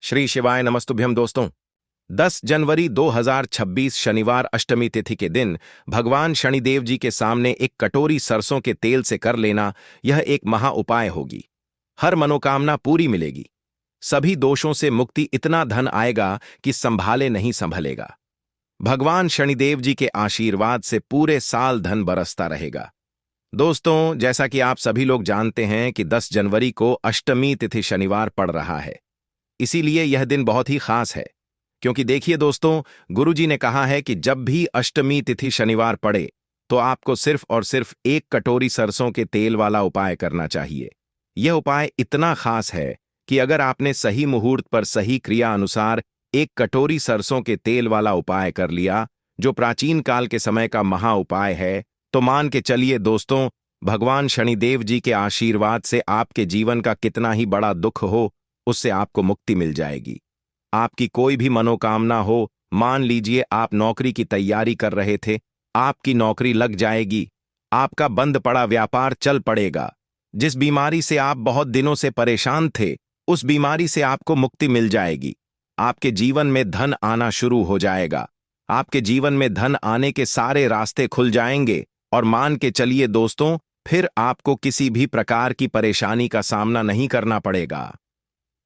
श्री शिवाय नमस्तुभ्यम दोस्तों। 10 जनवरी 2026 शनिवार अष्टमी तिथि के दिन भगवान शनिदेव जी के सामने एक कटोरी सरसों के तेल से कर लेना, यह एक महा उपाय होगी। हर मनोकामना पूरी मिलेगी। सभी दोषों से मुक्ति, इतना धन आएगा कि संभाले नहीं संभलेगा। भगवान शनिदेव जी के आशीर्वाद से पूरे साल धन बरसता रहेगा। दोस्तों, जैसा कि आप सभी लोग जानते हैं कि 10 जनवरी को अष्टमी तिथि शनिवार पड़ रहा है। इसीलिए यह दिन बहुत ही खास है, क्योंकि देखिए दोस्तों, गुरुजी ने कहा है कि जब भी अष्टमी तिथि शनिवार पड़े तो आपको सिर्फ और सिर्फ एक कटोरी सरसों के तेल वाला उपाय करना चाहिए। यह उपाय इतना खास है कि अगर आपने सही मुहूर्त पर सही क्रिया अनुसार एक कटोरी सरसों के तेल वाला उपाय कर लिया, जो प्राचीन काल के समय का महा उपाय है, तो मान के चलिए दोस्तों, भगवान शनिदेव जी के आशीर्वाद से आपके जीवन का कितना ही बड़ा दुख हो, उससे आपको मुक्ति मिल जाएगी। आपकी कोई भी मनोकामना हो, मान लीजिए आप नौकरी की तैयारी कर रहे थे, आपकी नौकरी लग जाएगी। आपका बंद पड़ा व्यापार चल पड़ेगा। जिस बीमारी से आप बहुत दिनों से परेशान थे, उस बीमारी से आपको मुक्ति मिल जाएगी। आपके जीवन में धन आना शुरू हो जाएगा। आपके जीवन में धन आने के सारे रास्ते खुल जाएंगे और मान के चलिए दोस्तों, फिर आपको किसी भी प्रकार की परेशानी का सामना नहीं करना पड़ेगा।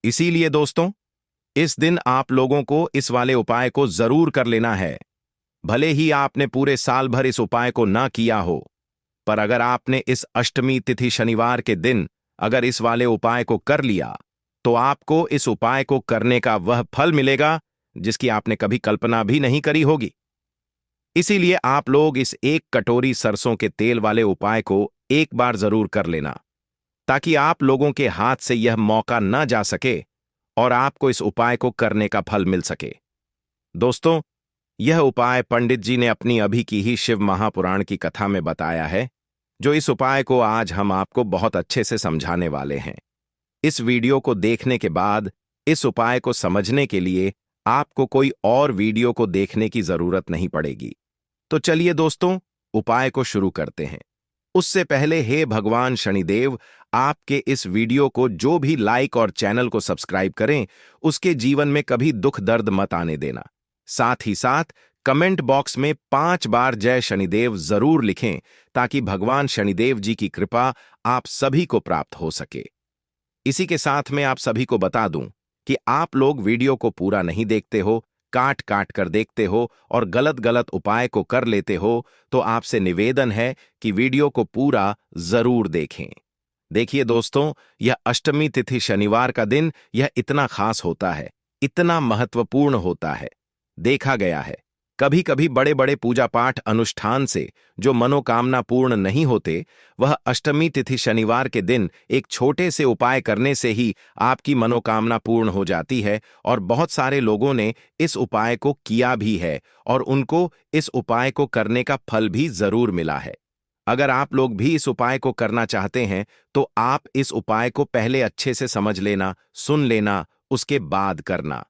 इसीलिए दोस्तों, इस दिन आप लोगों को इस वाले उपाय को जरूर कर लेना है। भले ही आपने पूरे साल भर इस उपाय को ना किया हो, पर अगर आपने इस अष्टमी तिथि शनिवार के दिन अगर इस वाले उपाय को कर लिया, तो आपको इस उपाय को करने का वह फल मिलेगा जिसकी आपने कभी कल्पना भी नहीं करी होगी। इसीलिए आप लोग इस एक कटोरी सरसों के तेल वाले उपाय को एक बार जरूर कर लेना, ताकि आप लोगों के हाथ से यह मौका न जा सके और आपको इस उपाय को करने का फल मिल सके। दोस्तों, यह उपाय पंडित जी ने अपनी अभी की ही शिव महापुराण की कथा में बताया है, जो इस उपाय को आज हम आपको बहुत अच्छे से समझाने वाले हैं। इस वीडियो को देखने के बाद इस उपाय को समझने के लिए आपको कोई और वीडियो को देखने की जरूरत नहीं पड़ेगी। तो चलिए दोस्तों, उपाय को शुरू करते हैं। उससे पहले हे भगवान शनिदेव, आपके इस वीडियो को जो भी लाइक और चैनल को सब्सक्राइब करें, उसके जीवन में कभी दुख दर्द मत आने देना। साथ ही साथ कमेंट बॉक्स में 5 बार जय शनिदेव जरूर लिखें, ताकि भगवान शनिदेव जी की कृपा आप सभी को प्राप्त हो सके। इसी के साथ में आप सभी को बता दूं कि आप लोग वीडियो को पूरा नहीं देखते हो, काट काट कर देखते हो और गलत गलत उपाय को कर लेते हो, तो आपसे निवेदन है कि वीडियो को पूरा जरूर देखें। देखिए दोस्तों, यह अष्टमी तिथि शनिवार का दिन यह इतना खास होता है, इतना महत्वपूर्ण होता है। देखा गया है, कभी कभी बड़े बड़े पूजा पाठ अनुष्ठान से जो मनोकामना पूर्ण नहीं होते, वह अष्टमी तिथि शनिवार के दिन एक छोटे से उपाय करने से ही आपकी मनोकामना पूर्ण हो जाती है। और बहुत सारे लोगों ने इस उपाय को किया भी है और उनको इस उपाय को करने का फल भी जरूर मिला है। अगर आप लोग भी इस उपाय को करना चाहते हैं, तो आप इस उपाय को पहले अच्छे से समझ लेना, सुन लेना, उसके बाद करना।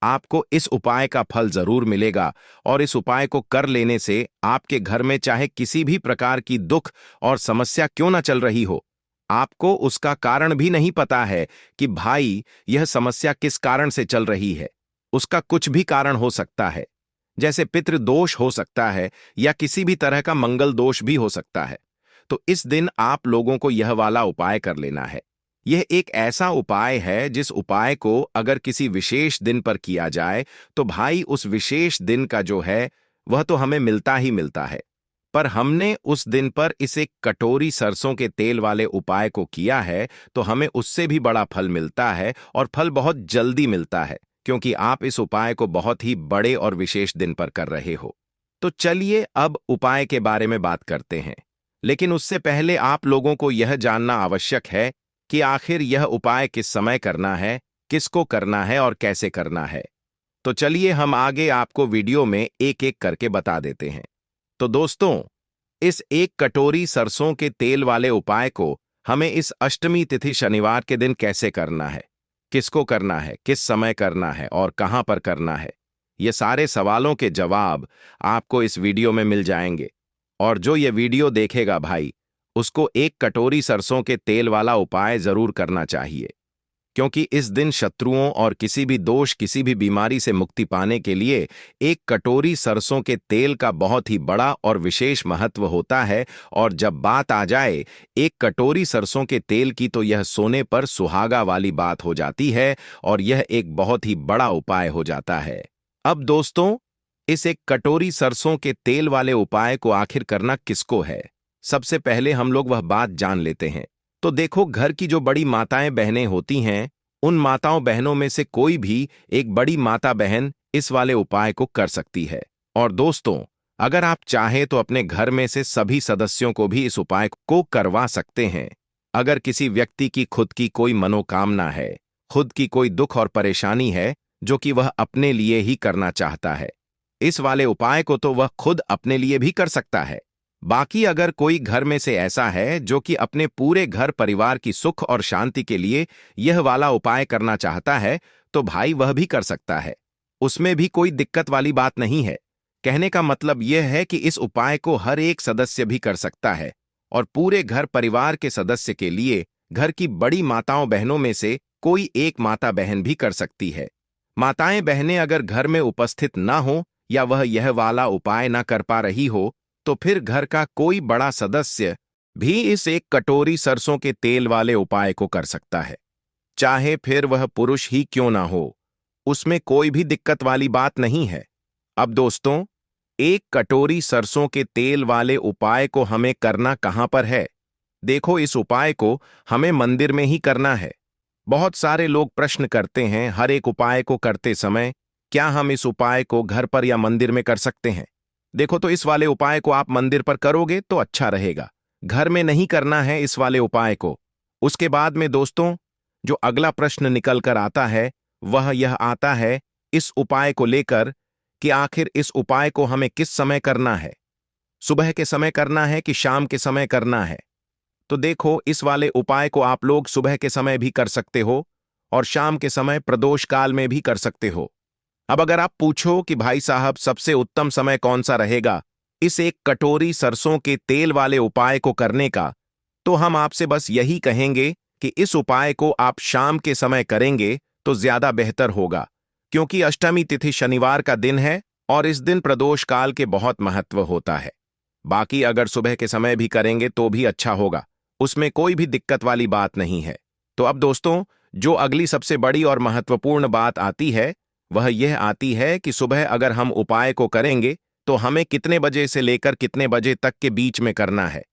आपको इस उपाय का फल जरूर मिलेगा और इस उपाय को कर लेने से आपके घर में चाहे किसी भी प्रकार की दुख और समस्या क्यों ना चल रही हो, आपको उसका कारण भी नहीं पता है कि भाई यह समस्या किस कारण से चल रही है। उसका कुछ भी कारण हो सकता है, जैसे पितृदोष हो सकता है या किसी भी तरह का मंगल दोष भी हो सकता है। तो इस दिन आप लोगों को यह वाला उपाय कर लेना है। यह एक ऐसा उपाय है जिस उपाय को अगर किसी विशेष दिन पर किया जाए, तो भाई उस विशेष दिन का जो है वह तो हमें मिलता ही मिलता है। पर हमने उस दिन पर इस एक कटोरी सरसों के तेल वाले उपाय को किया है, तो हमें उससे भी बड़ा फल मिलता है और फल बहुत जल्दी मिलता है, क्योंकि आप इस उपाय को बहुत ही बड़े और विशेष दिन पर कर रहे हो। तो चलिए अब उपाय के बारे में बात करते हैं, लेकिन उससे पहले आप लोगों को यह जानना आवश्यक है कि आखिर यह उपाय किस समय करना है, किसको करना है और कैसे करना है। तो चलिए हम आगे आपको वीडियो में एक एक करके बता देते हैं। तो दोस्तों, इस एक कटोरी सरसों के तेल वाले उपाय को हमें इस अष्टमी तिथि शनिवार के दिन कैसे करना है, किसको करना है, किस समय करना है और कहां पर करना है, ये सारे सवालों के जवाब आपको इस वीडियो में मिल जाएंगे। और जो ये वीडियो देखेगा भाई, उसको एक कटोरी सरसों के तेल वाला उपाय जरूर करना चाहिए, क्योंकि इस दिन शत्रुओं और किसी भी दोष, किसी भी बीमारी से मुक्ति पाने के लिए एक कटोरी सरसों के तेल का बहुत ही बड़ा और विशेष महत्व होता है। और जब बात आ जाए एक कटोरी सरसों के तेल की, तो यह सोने पर सुहागा वाली बात हो जाती है और यह एक बहुत ही बड़ा उपाय हो जाता है। अब दोस्तों, इस एक कटोरी सरसों के तेल वाले उपाय को आखिर करना किसको है, सबसे पहले हम लोग वह बात जान लेते हैं। तो देखो, घर की जो बड़ी माताएं बहनें होती हैं, उन माताओं बहनों में से कोई भी एक बड़ी माता बहन इस वाले उपाय को कर सकती है। और दोस्तों, अगर आप चाहें तो अपने घर में से सभी सदस्यों को भी इस उपाय को करवा सकते हैं। अगर किसी व्यक्ति की खुद की कोई मनोकामना है, खुद की कोई दुख और परेशानी है जो कि वह अपने लिए ही करना चाहता है, इस वाले उपाय को तो वह खुद अपने लिए भी कर सकता है। बाकी अगर कोई घर में से ऐसा है जो कि अपने पूरे घर परिवार की सुख और शांति के लिए यह वाला उपाय करना चाहता है, तो भाई वह भी कर सकता है। उसमें भी कोई दिक्कत वाली बात नहीं है। कहने का मतलब यह है कि इस उपाय को हर एक सदस्य भी कर सकता है और पूरे घर परिवार के सदस्य के लिए घर की बड़ी माताओं बहनों में से कोई एक माता बहन भी कर सकती है। माताएं बहनें अगर घर में उपस्थित ना हो या वह यह वाला उपाय ना कर पा रही हो, तो फिर घर का कोई बड़ा सदस्य भी इस एक कटोरी सरसों के तेल वाले उपाय को कर सकता है, चाहे फिर वह पुरुष ही क्यों ना हो। उसमें कोई भी दिक्कत वाली बात नहीं है। अब दोस्तों, एक कटोरी सरसों के तेल वाले उपाय को हमें करना कहां पर है? देखो, इस उपाय को हमें मंदिर में ही करना है। बहुत सारे लोग प्रश्न करते हैं हर एक उपाय को करते समय, क्या हम इस उपाय को घर पर या मंदिर में कर सकते हैं? देखो, तो इस वाले उपाय को आप मंदिर पर करोगे तो अच्छा रहेगा, घर में नहीं करना है इस वाले उपाय को। उसके बाद में दोस्तों, जो अगला प्रश्न निकल कर आता है वह यह आता है इस उपाय को लेकर कि आखिर इस उपाय को हमें किस समय करना है, सुबह के समय करना है कि शाम के समय करना है? तो देखो, इस वाले उपाय को आप लोग सुबह के समय भी कर सकते हो और शाम के समय प्रदोष काल में भी कर सकते हो। अब अगर आप पूछो कि भाई साहब सबसे उत्तम समय कौन सा रहेगा इस एक कटोरी सरसों के तेल वाले उपाय को करने का, तो हम आपसे बस यही कहेंगे कि इस उपाय को आप शाम के समय करेंगे तो ज्यादा बेहतर होगा, क्योंकि अष्टमी तिथि शनिवार का दिन है और इस दिन प्रदोष काल के बहुत महत्व होता है। बाकी अगर सुबह के समय भी करेंगे तो भी अच्छा होगा, उसमें कोई भी दिक्कत वाली बात नहीं है। तो अब दोस्तों, जो अगली सबसे बड़ी और महत्वपूर्ण बात आती है वह यह आती है कि सुबह अगर हम उपाय को करेंगे तो हमें कितने बजे से लेकर कितने बजे तक के बीच में करना है,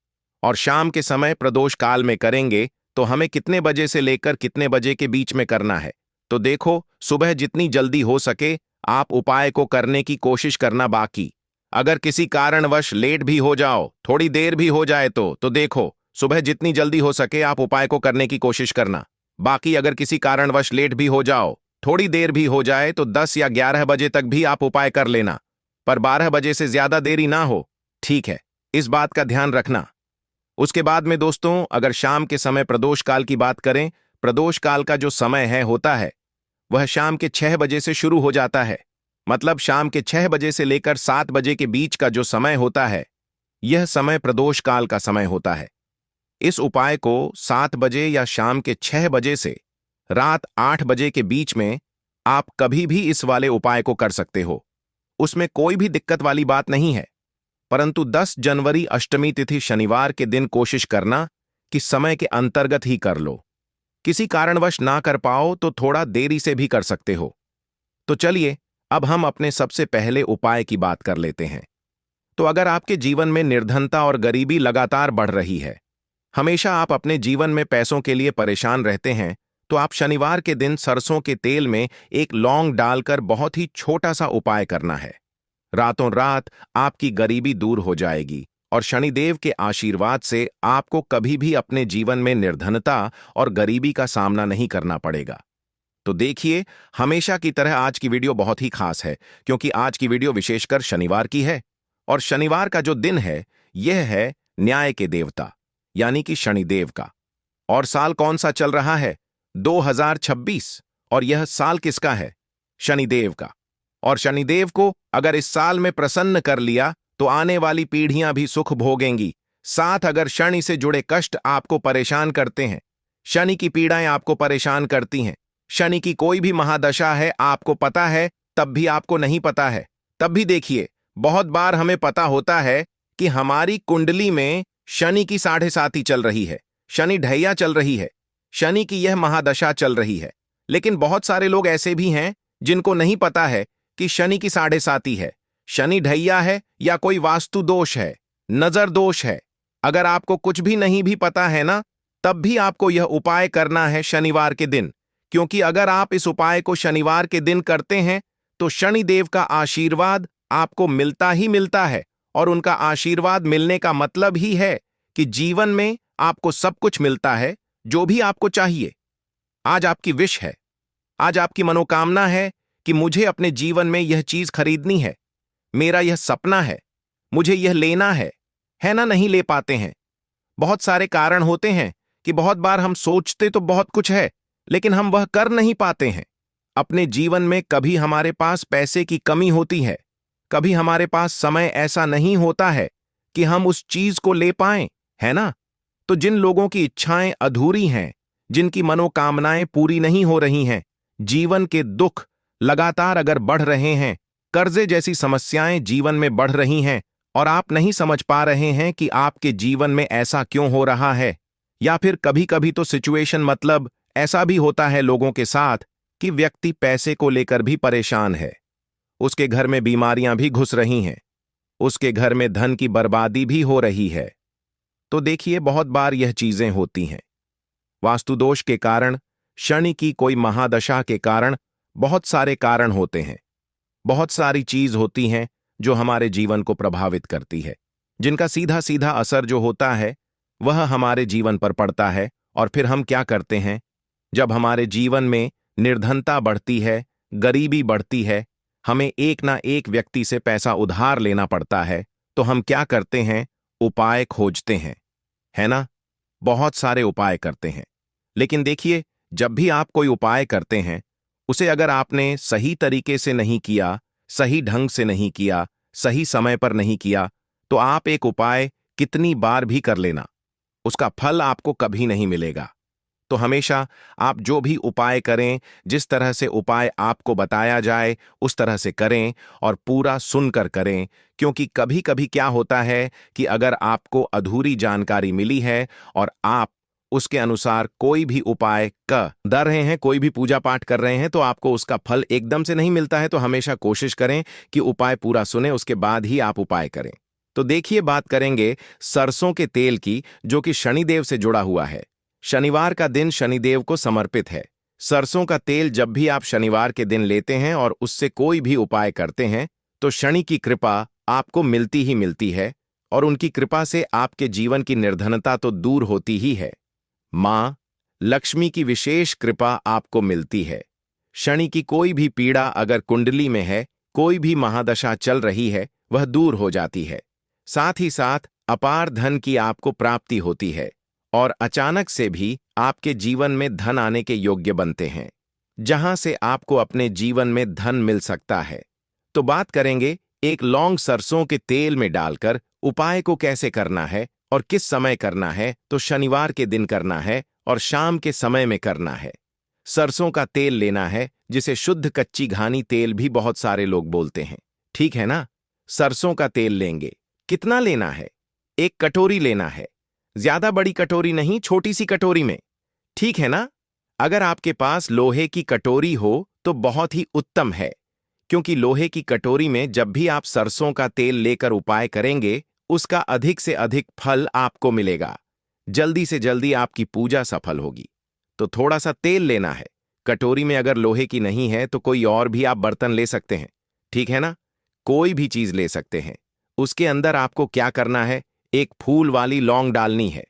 और शाम के समय प्रदोष काल में करेंगे तो हमें कितने बजे से लेकर कितने बजे के बीच में करना है। तो देखो, सुबह जितनी जल्दी हो सके आप उपाय को करने की कोशिश करना। बाकी अगर किसी कारणवश लेट भी हो जाओ, थोड़ी देर भी हो जाए तो देखो, सुबह जितनी जल्दी हो सके आप उपाय को करने की कोशिश करना। बाकी अगर किसी कारणवश लेट भी हो जाओ, थोड़ी देर भी हो जाए, तो 10 या 11 बजे तक भी आप उपाय कर लेना, पर 12 बजे से ज्यादा देरी ना हो, ठीक है? इस बात का ध्यान रखना। उसके बाद में दोस्तों, अगर शाम के समय प्रदोष काल की बात करें, प्रदोष काल का जो समय है होता है वह शाम के 6 बजे से शुरू हो जाता है। मतलब शाम के 6 बजे से लेकर 7 बजे के बीच का जो समय होता है, यह समय प्रदोष काल का समय होता है। इस उपाय को 7 बजे या शाम के 6 बजे से रात 8 बजे के बीच में आप कभी भी इस वाले उपाय को कर सकते हो, उसमें कोई भी दिक्कत वाली बात नहीं है। परंतु 10 जनवरी अष्टमी तिथि शनिवार के दिन कोशिश करना कि समय के अंतर्गत ही कर लो। किसी कारणवश ना कर पाओ तो थोड़ा देरी से भी कर सकते हो। तो चलिए, अब हम अपने सबसे पहले उपाय की बात कर लेते हैं। तो अगर आपके जीवन में निर्धनता और गरीबी लगातार बढ़ रही है, हमेशा आप अपने जीवन में पैसों के लिए परेशान रहते हैं, तो आप शनिवार के दिन सरसों के तेल में एक लौंग डालकर बहुत ही छोटा सा उपाय करना है। रातों रात आपकी गरीबी दूर हो जाएगी और शनिदेव के आशीर्वाद से आपको कभी भी अपने जीवन में निर्धनता और गरीबी का सामना नहीं करना पड़ेगा। तो देखिए, हमेशा की तरह आज की वीडियो बहुत ही खास है, क्योंकि आज की वीडियो विशेषकर शनिवार की है और शनिवार का जो दिन है यह है न्याय के देवता यानी कि शनिदेव का। और साल कौन सा चल रहा है? 2026। और यह साल किसका है? शनिदेव का। और शनिदेव को अगर इस साल में प्रसन्न कर लिया तो आने वाली पीढ़ियां भी सुख भोगेंगी। साथ अगर शनि से जुड़े कष्ट आपको परेशान करते हैं शनि की पीड़ाएं आपको परेशान करती हैं। शनि की कोई भी महादशा है, आपको पता है तब भी आपको नहीं पता है। तब भी देखिए, बहुत बार हमें पता होता है कि हमारी कुंडली में शनि की 7.5 चल रही है, शनि ढैया चल रही है, शनि की यह महादशा चल रही है। लेकिन बहुत सारे लोग ऐसे भी हैं जिनको नहीं पता है कि शनि की 7.5 है, शनि ढैया है या कोई वास्तु दोष है, नजर दोष है। अगर आपको कुछ भी नहीं भी पता है ना, तब भी आपको यह उपाय करना है शनिवार के दिन, क्योंकि अगर आप इस उपाय को शनिवार के दिन करते हैं तो शनिदेव का आशीर्वाद आपको मिलता ही मिलता है। और उनका आशीर्वाद मिलने का मतलब ही है कि जीवन में आपको सब कुछ मिलता है जो भी आपको चाहिए। आज आपकी विश है, आज आपकी मनोकामना है कि मुझे अपने जीवन में यह चीज खरीदनी है, मेरा यह सपना है, मुझे यह लेना है ना? नहीं ले पाते हैं। बहुत सारे कारण होते हैं कि बहुत बार हम सोचते तो बहुत कुछ है, लेकिन हम वह कर नहीं पाते हैं। अपने जीवन में कभी हमारे पास पैसे की कमी होती है, कभी हमारे पास समय ऐसा नहीं होता है कि हम उस चीज को ले पाएं, है ना? तो जिन लोगों की इच्छाएं अधूरी हैं, जिनकी मनोकामनाएं पूरी नहीं हो रही हैं, जीवन के दुख लगातार अगर बढ़ रहे हैं, कर्जे जैसी समस्याएं जीवन में बढ़ रही हैं और आप नहीं समझ पा रहे हैं कि आपके जीवन में ऐसा क्यों हो रहा है, या फिर कभी कभी तो सिचुएशन मतलब ऐसा भी होता है लोगों के साथ कि व्यक्ति पैसे को लेकर भी परेशान है, उसके घर में बीमारियां भी घुस रही हैं, उसके घर में धन की बर्बादी भी हो रही है। तो देखिए, बहुत बार यह चीजें होती हैं वास्तुदोष के कारण, शनि की कोई महादशा के कारण। बहुत सारे कारण होते हैं, बहुत सारी चीज होती हैं जो हमारे जीवन को प्रभावित करती है, जिनका सीधा सीधा असर जो होता है वह हमारे जीवन पर पड़ता है। और फिर हम क्या करते हैं, जब हमारे जीवन में निर्धनता बढ़ती है, गरीबी बढ़ती है, हमें एक ना एक व्यक्ति से पैसा उधार लेना पड़ता है, तो हम क्या करते हैं, उपाय खोजते हैं, है ना? बहुत सारे उपाय करते हैं। लेकिन देखिए, जब भी आप कोई उपाय करते हैं, उसे अगर आपने सही तरीके से नहीं किया, सही ढंग से नहीं किया, सही समय पर नहीं किया, तो आप एक उपाय कितनी बार भी कर लेना, उसका फल आपको कभी नहीं मिलेगा। तो हमेशा आप जो भी उपाय करें, जिस तरह से उपाय आपको बताया जाए उस तरह से करें और पूरा सुनकर करें। क्योंकि कभी कभी क्या होता है कि अगर आपको अधूरी जानकारी मिली है और आप उसके अनुसार कोई भी उपाय कर रहे हैं, कोई भी पूजा पाठ कर रहे हैं, तो आपको उसका फल एकदम से नहीं मिलता है। तो हमेशा कोशिश करें कि उपाय पूरा सुने, उसके बाद ही आप उपाय करें। तो देखिए, बात करेंगे सरसों के तेल की, जो कि शनिदेव से जुड़ा हुआ है। शनिवार का दिन शनिदेव को समर्पित है। सरसों का तेल जब भी आप शनिवार के दिन लेते हैं और उससे कोई भी उपाय करते हैं, तो शनि की कृपा आपको मिलती ही मिलती है और उनकी कृपा से आपके जीवन की निर्धनता तो दूर होती ही है। मां लक्ष्मी की विशेष कृपा आपको मिलती है। शनि की कोई भी पीड़ा अगर कुंडली में है, कोई भी महादशा चल रही है, वह दूर हो जाती है। साथ ही साथ अपार धन की आपको प्राप्ति होती है और अचानक से भी आपके जीवन में धन आने के योग्य बनते हैं, जहां से आपको अपने जीवन में धन मिल सकता है। तो बात करेंगे एक लौंग सरसों के तेल में डालकर उपाय को कैसे करना है और किस समय करना है। तो शनिवार के दिन करना है और शाम के समय में करना है। सरसों का तेल लेना है, जिसे शुद्ध कच्ची घानी तेल भी बहुत सारे लोग बोलते हैं, ठीक है ना? सरसों का तेल लेंगे। कितना लेना है? 1 कटोरी लेना है, ज्यादा बड़ी कटोरी नहीं, छोटी सी कटोरी में, ठीक है ना? अगर आपके पास लोहे की कटोरी हो तो बहुत ही उत्तम है, क्योंकि लोहे की कटोरी में जब भी आप सरसों का तेल लेकर उपाय करेंगे, उसका अधिक से अधिक फल आपको मिलेगा, जल्दी से जल्दी आपकी पूजा सफल होगी। तो थोड़ा सा तेल लेना है। कटोरी में अगर लोहे की नहीं है तो कोई और भी आप बर्तन ले सकते हैं, ठीक है ना? कोई भी चीज ले सकते हैं। उसके अंदर आपको क्या करना है, एक फूल वाली लौंग डालनी है,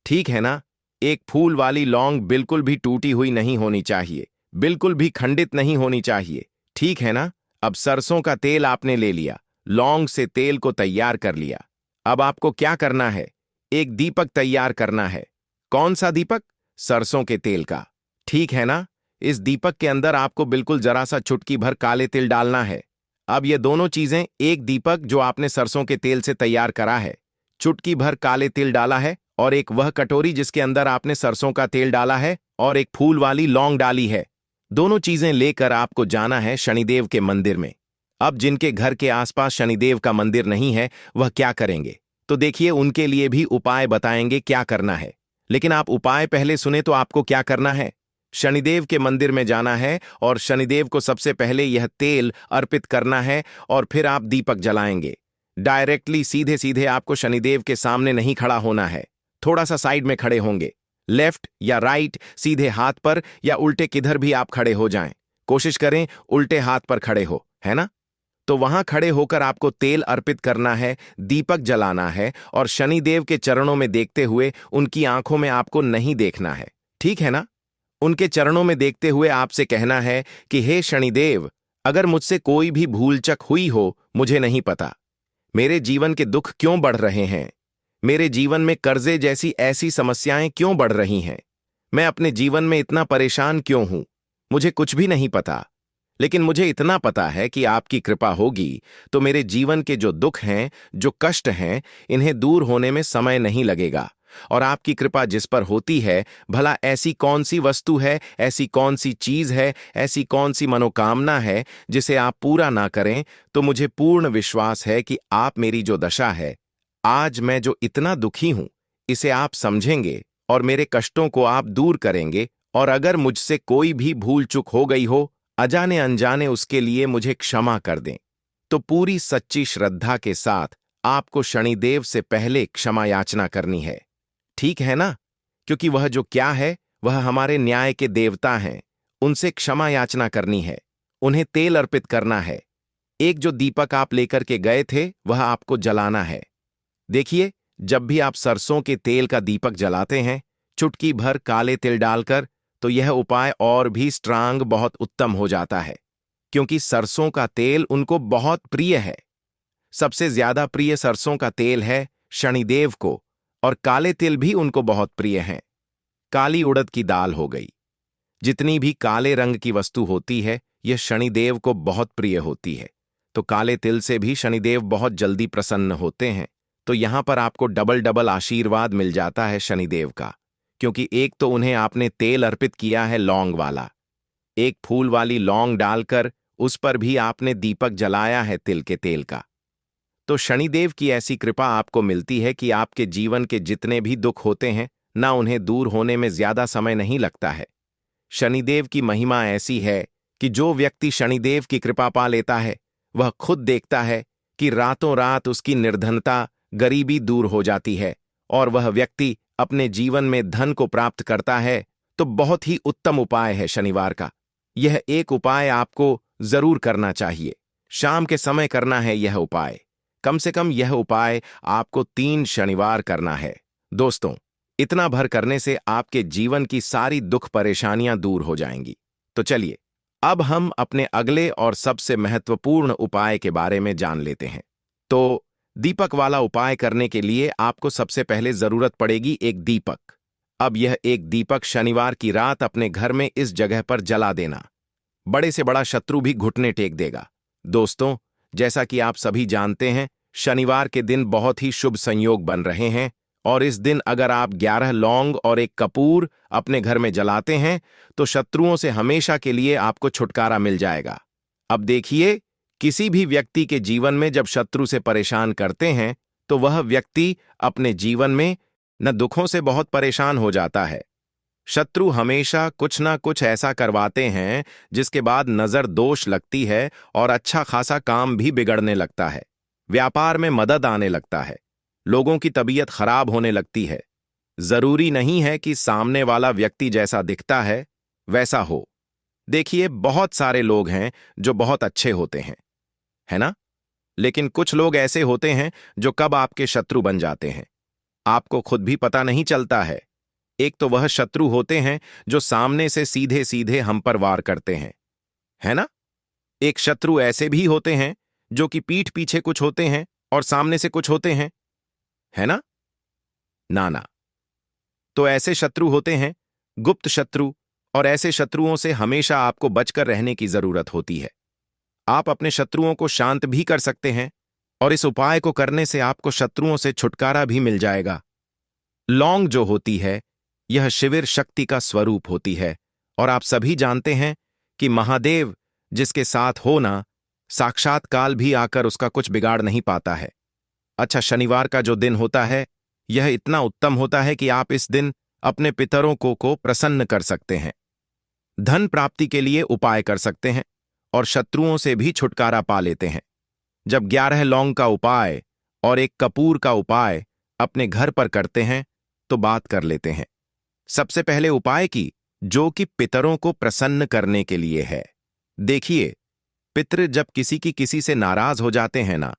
ठीक है ना? एक फूल वाली लौंग बिल्कुल भी टूटी हुई नहीं होनी चाहिए, बिल्कुल भी खंडित नहीं होनी चाहिए, ठीक है ना? अब सरसों का तेल आपने ले लिया, लौंग से तेल को तैयार कर लिया। अब आपको क्या करना है, एक दीपक तैयार करना है। कौन सा दीपक? सरसों के तेल का, ठीक है ना? इस दीपक के अंदर आपको बिल्कुल जरा सा चुटकी भर काले तिल डालना है। अब ये दोनों चीजें, एक दीपक जो आपने सरसों के तेल से तैयार करा है, चुटकी भर काले तिल डाला है और एक वह कटोरी जिसके अंदर आपने सरसों का तेल डाला है और एक फूल वाली लौंग डाली है। दोनों चीजें लेकर आपको जाना है शनिदेव के मंदिर में। अब जिनके घर के आसपास शनिदेव का मंदिर नहीं है वह क्या करेंगे, तो देखिए उनके लिए भी उपाय बताएंगे क्या करना है। लेकिन आप उपाय पहले सुने तो आपको क्या करना है। शनिदेव के मंदिर में जाना है और शनिदेव को सबसे पहले यह तेल अर्पित करना है और फिर आप दीपक जलाएंगे। डायरेक्टली सीधे सीधे आपको शनिदेव के सामने नहीं खड़ा होना है, थोड़ा सा साइड में खड़े होंगे, लेफ्ट या राइट, सीधे हाथ पर या उल्टे किधर भी आप खड़े हो जाएं। कोशिश करें उल्टे हाथ पर खड़े हो, है ना। तो वहां खड़े होकर आपको तेल अर्पित करना है, दीपक जलाना है और शनिदेव के चरणों में देखते हुए उनकी आंखों में आपको नहीं देखना है, ठीक है ना। उनके चरणों में देखते हुए आपसे कहना है कि हे शनिदेव, अगर मुझसे कोई भी भूलचक हुई हो मुझे नहीं पता। मेरे जीवन के दुख क्यों बढ़ रहे हैं, मेरे जीवन में कर्जे जैसी ऐसी समस्याएं क्यों बढ़ रही हैं, मैं अपने जीवन में इतना परेशान क्यों हूं, मुझे कुछ भी नहीं पता। लेकिन मुझे इतना पता है कि आपकी कृपा होगी तो मेरे जीवन के जो दुख हैं, जो कष्ट हैं, इन्हें दूर होने में समय नहीं लगेगा। और आपकी कृपा जिस पर होती है, भला ऐसी कौन सी वस्तु है, ऐसी कौन सी चीज है, ऐसी कौन सी मनोकामना है जिसे आप पूरा ना करें। तो मुझे पूर्ण विश्वास है कि आप मेरी जो दशा है, आज मैं जो इतना दुखी हूं, इसे आप समझेंगे और मेरे कष्टों को आप दूर करेंगे। और अगर मुझसे कोई भी भूल चूक हो गई हो, अजाने अनजाने, उसके लिए मुझे क्षमा कर दें। तो पूरी सच्ची श्रद्धा के साथ आपको शनिदेव से पहले क्षमा याचना करनी है, ठीक है ना। क्योंकि वह जो क्या है, वह हमारे न्याय के देवता हैं, उनसे क्षमा याचना करनी है, उन्हें तेल अर्पित करना है। एक जो दीपक आप लेकर के गए थे वह आपको जलाना है। देखिए, जब भी आप सरसों के तेल का दीपक जलाते हैं, चुटकी भर काले तिल डालकर, तो यह उपाय और भी स्ट्रांग, बहुत उत्तम हो जाता है। क्योंकि सरसों का तेल उनको बहुत प्रिय है, सबसे ज्यादा प्रिय सरसों का तेल है शनिदेव को, और काले तिल भी उनको बहुत प्रिय हैं। काली उड़द की दाल हो गई, जितनी भी काले रंग की वस्तु होती है यह शनिदेव को बहुत प्रिय होती है। तो काले तिल से भी शनिदेव बहुत जल्दी प्रसन्न होते हैं। तो यहां पर आपको डबल डबल आशीर्वाद मिल जाता है शनिदेव का। क्योंकि एक तो उन्हें आपने तेल अर्पित किया है लौंग वाला, एक फूल वाली लौंग डालकर उस पर भी आपने दीपक जलाया है तिल के तेल का। तो शनिदेव की ऐसी कृपा आपको मिलती है कि आपके जीवन के जितने भी दुख होते हैं ना, उन्हें दूर होने में ज्यादा समय नहीं लगता है। शनिदेव की महिमा ऐसी है कि जो व्यक्ति शनिदेव की कृपा पा लेता है, वह खुद देखता है कि रातों रात उसकी निर्धनता, गरीबी दूर हो जाती है और वह व्यक्ति अपने जीवन में धन को प्राप्त करता है। तो बहुत ही उत्तम उपाय है शनिवार का। यह एक उपाय आपको जरूर करना चाहिए, शाम के समय करना है यह उपाय। कम से कम यह उपाय आपको 3 शनिवार करना है। दोस्तों, इतना भर करने से आपके जीवन की सारी दुख परेशानियां दूर हो जाएंगी। तो चलिए, अब हम अपने अगले और सबसे महत्वपूर्ण उपाय के बारे में जान लेते हैं। तो दीपक वाला उपाय करने के लिए आपको सबसे पहले जरूरत पड़ेगी एक दीपक। अब यह एक दीपक शनिवार की रात अपने घर में इस जगह पर जला देना। बड़े से बड़ा शत्रु भी घुटने टेक देगा। दोस्तों, जैसा कि आप सभी जानते हैं, शनिवार के दिन बहुत ही शुभ संयोग बन रहे हैं और इस दिन अगर आप 11 लौंग और एक कपूर अपने घर में जलाते हैं तो शत्रुओं से हमेशा के लिए आपको छुटकारा मिल जाएगा। अब देखिए, किसी भी व्यक्ति के जीवन में जब शत्रु से परेशान करते हैं तो वह व्यक्ति अपने जीवन में न दुखों से बहुत परेशान हो जाता है। शत्रु हमेशा कुछ ना कुछ ऐसा करवाते हैं जिसके बाद नजर दोष लगती है और अच्छा खासा काम भी बिगड़ने लगता है, व्यापार में मदद आने लगता है, लोगों की तबीयत खराब होने लगती है। जरूरी नहीं है कि सामने वाला व्यक्ति जैसा दिखता है वैसा हो। देखिए, बहुत सारे लोग हैं जो बहुत अच्छे होते हैं, है ना। लेकिन कुछ लोग ऐसे होते हैं जो कब आपके शत्रु बन जाते हैं आपको खुद भी पता नहीं चलता है। एक तो वह शत्रु होते हैं जो सामने से सीधे सीधे हम पर वार करते हैं, है ना। एक शत्रु ऐसे भी होते हैं जो कि पीठ पीछे कुछ होते हैं और सामने से कुछ होते हैं, है ना। ना, तो ऐसे शत्रु होते हैं गुप्त शत्रु, और ऐसे शत्रुओं से हमेशा आपको बचकर रहने की जरूरत होती है। आप अपने शत्रुओं को शांत भी कर सकते हैं और इस उपाय को करने से आपको शत्रुओं से छुटकारा भी मिल जाएगा। लौंग जो होती है, यह शिविर शक्ति का स्वरूप होती है, और आप सभी जानते हैं कि महादेव जिसके साथ हो ना, साक्षात काल भी आकर उसका कुछ बिगाड़ नहीं पाता है। अच्छा, शनिवार का जो दिन होता है, यह इतना उत्तम होता है कि आप इस दिन अपने पितरों को प्रसन्न कर सकते हैं, धन प्राप्ति के लिए उपाय कर सकते हैं और शत्रुओं से भी छुटकारा पा लेते हैं। जब 11 लौंग का उपाय और 1 कपूर का उपाय अपने घर पर करते हैं तो बात कर लेते हैं। सबसे पहले उपाय की, जो कि पितरों को प्रसन्न करने के लिए है। देखिए, पितृ जब किसी से नाराज हो जाते हैं ना,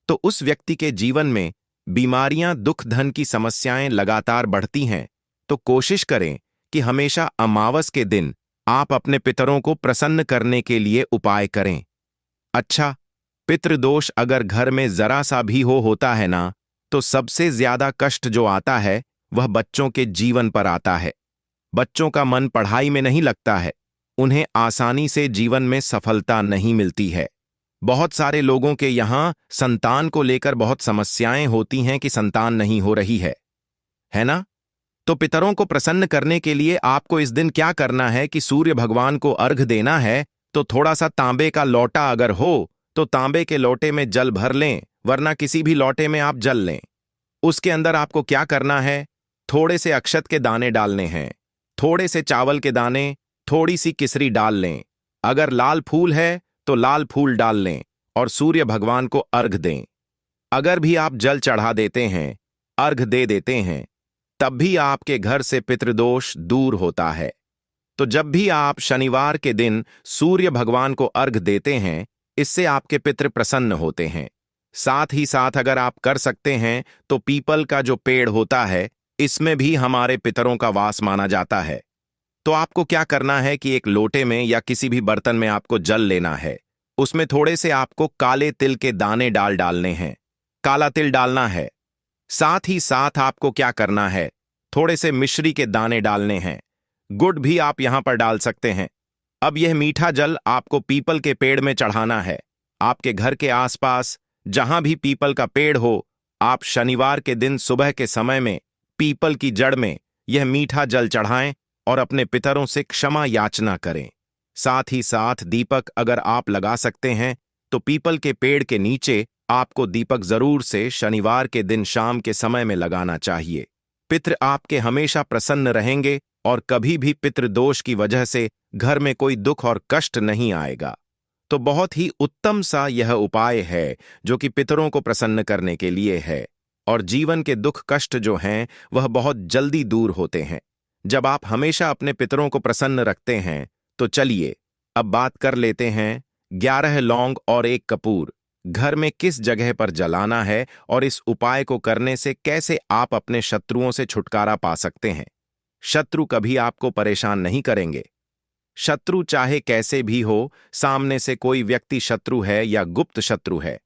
तो उस व्यक्ति के जीवन में बीमारियां, दुख, धन की समस्याएं लगातार बढ़ती हैं। तो कोशिश करें कि हमेशा अमावस के दिन आप अपने पितरों को प्रसन्न करने के लिए उपाय करें। अच्छा, पितृदोष अगर घर में जरा सा भी होता है ना, तो सबसे ज्यादा कष्ट जो आता है वह बच्चों के जीवन पर आता है। बच्चों का मन पढ़ाई में नहीं लगता है, उन्हें आसानी से जीवन में सफलता नहीं मिलती है। बहुत सारे लोगों के यहाँ संतान को लेकर बहुत समस्याएं होती हैं कि संतान नहीं हो रही है ना? तो पितरों को प्रसन्न करने के लिए आपको इस दिन क्या करना है कि सूर्य भगवान को अर्घ देना है। तो थोड़ा सा तांबे का लोटा अगर हो तो तांबे के लोटे में जल भर लें, वरना किसी भी लोटे में आप जल लें। उसके अंदर आपको क्या करना है, थोड़े से अक्षत के दाने डालने हैं, थोड़े से चावल के दाने, थोड़ी सी किसरी डाल लें। अगर लाल फूल है तो लाल फूल डाल लें और सूर्य भगवान को अर्घ दें। अगर भी आप जल चढ़ा देते हैं, अर्घ दे देते हैं, तब भी आपके घर से पितृदोष दूर होता है। तो जब भी आप शनिवार के दिन सूर्य भगवान को अर्घ देते हैं, इससे आपके पितृ प्रसन्न होते हैं। साथ ही साथ अगर आप कर सकते हैं तो पीपल का जो पेड़ होता है, इसमें भी हमारे पितरों का वास माना जाता है। तो आपको क्या करना है कि एक लोटे में या किसी भी बर्तन में आपको जल लेना है। उसमें थोड़े से आपको काले तिल के दाने डालने हैं, काला तिल डालना है। साथ ही साथ आपको क्या करना है, थोड़े से मिश्री के दाने डालने हैं, गुड़ भी आप यहां पर डाल सकते हैं। अब यह मीठा जल आपको पीपल के पेड़ में चढ़ाना है। आपके घर के आसपास जहां भी पीपल का पेड़ हो, आप शनिवार के दिन सुबह के समय में पीपल की जड़ में यह मीठा जल चढ़ाएं और अपने पितरों से क्षमा याचना करें। साथ ही साथ दीपक अगर आप लगा सकते हैं तो पीपल के पेड़ के नीचे आपको दीपक जरूर से शनिवार के दिन शाम के समय में लगाना चाहिए। पितृ आपके हमेशा प्रसन्न रहेंगे और कभी भी पितृदोष की वजह से घर में कोई दुख और कष्ट नहीं आएगा। तो बहुत ही उत्तम सा यह उपाय है जो कि पितरों को प्रसन्न करने के लिए है, और जीवन के दुख कष्ट जो हैं वह बहुत जल्दी दूर होते हैं जब आप हमेशा अपने पितरों को प्रसन्न रखते हैं। तो चलिए अब बात कर लेते हैं 11 लौंग और 1 कपूर घर में किस जगह पर जलाना है और इस उपाय को करने से कैसे आप अपने शत्रुओं से छुटकारा पा सकते हैं। शत्रु कभी आपको परेशान नहीं करेंगे। शत्रु चाहे कैसे भी हो, सामने से कोई व्यक्ति शत्रु है या गुप्त शत्रु है,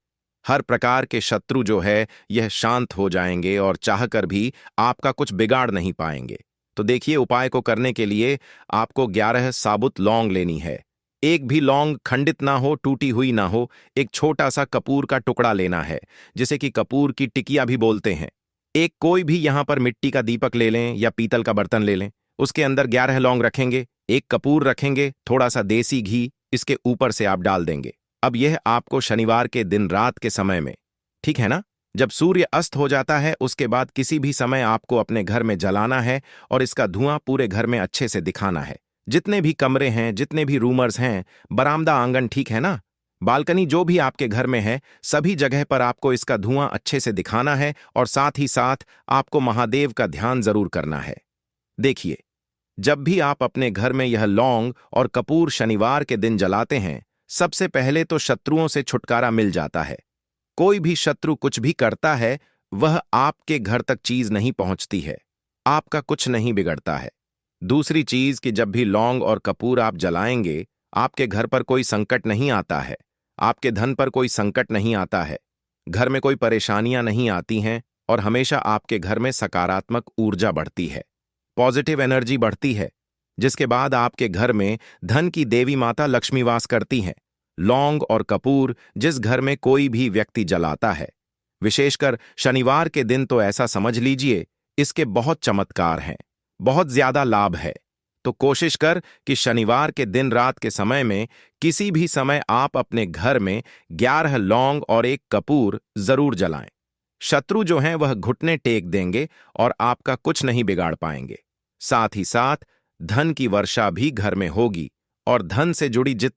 हर प्रकार के शत्रु जो है यह शांत हो जाएंगे और चाहकर भी आपका कुछ बिगाड़ नहीं पाएंगे। तो देखिए, उपाय को करने के लिए आपको 11 साबुत लौंग लेनी है। एक भी लौंग खंडित ना हो, टूटी हुई ना हो। एक छोटा सा कपूर का टुकड़ा लेना है, जिसे कि कपूर की टिकिया भी बोलते हैं। एक कोई भी यहां पर मिट्टी का दीपक ले लें या पीतल का बर्तन ले लें। उसके अंदर 11 लौंग रखेंगे, 1 कपूर रखेंगे, थोड़ा सा देसी घी इसके ऊपर से आप डाल देंगे। अब यह आपको शनिवार के दिन रात के समय में, ठीक है ना, जब सूर्य अस्त हो जाता है उसके बाद किसी भी समय आपको अपने घर में जलाना है और इसका धुआं पूरे घर में अच्छे से दिखाना है। जितने भी कमरे हैं, जितने भी रूमर्स हैं, बरामदा, आंगन, ठीक है ना, बालकनी, जो भी आपके घर में है, सभी जगह पर आपको इसका धुआं अच्छे से दिखाना है और साथ ही साथ आपको महादेव का ध्यान जरूर करना है। देखिए, जब भी आप अपने घर में यह लौंग और कपूर शनिवार के दिन जलाते हैं, सबसे पहले तो शत्रुओं से छुटकारा मिल जाता है। कोई भी शत्रु कुछ भी करता है, वह आपके घर तक चीज नहीं पहुंचती है, आपका कुछ नहीं बिगड़ता है। दूसरी चीज कि जब भी लौंग और कपूर आप जलाएंगे, आपके घर पर कोई संकट नहीं आता है, आपके धन पर कोई संकट नहीं आता है, घर में कोई परेशानियां नहीं आती हैं और हमेशा आपके घर में सकारात्मक ऊर्जा बढ़ती है, पॉजिटिव एनर्जी बढ़ती है, जिसके बाद आपके घर में धन की देवी माता लक्ष्मी वास करती हैं। लौंग और कपूर जिस घर में कोई भी व्यक्ति जलाता है, विशेषकर शनिवार के दिन, तो ऐसा समझ लीजिए इसके बहुत चमत्कार हैं, बहुत ज्यादा लाभ है। तो कोशिश कर कि शनिवार के दिन रात के समय में किसी भी समय आप अपने घर में 11 लौंग और 1 कपूर जरूर जलाएं। शत्रु जो हैं वह घुटने टेक देंगे और आपका कुछ नहीं बिगाड़ पाएंगे। साथ ही साथ धन की वर्षा भी घर में होगी और धन से जुड़ी जितनी